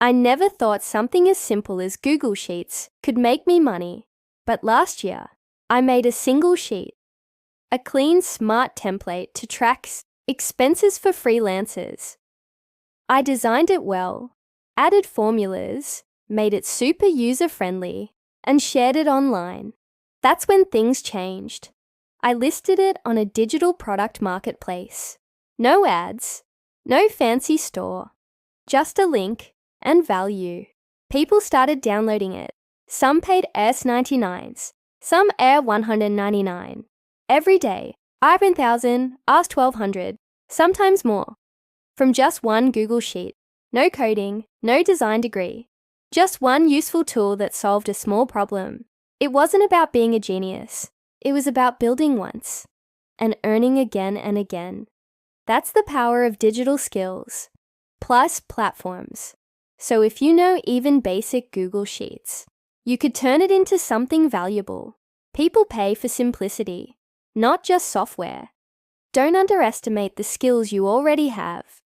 I never thought something as simple as Google Sheets could make me money, but last year, I made a single sheet, a clean, smart template to track expenses for freelancers. I designed it well, added formulas, made it super user-friendly, and shared it online. That's when things changed. I listed it on a digital product marketplace. No ads, no fancy store, just a link and value. People started downloading it. Some paid $99s, some $199. Every day, 1,000, 1,200, sometimes more. From just one Google Sheet, no coding, no design degree, just one useful tool that solved a small problem. It wasn't about being a genius. It was about building once and earning again and again. That's the power of digital skills, plus platforms. So if you know even basic Google Sheets, you could turn it into something valuable. People pay for simplicity, not just software. Don't underestimate the skills you already have.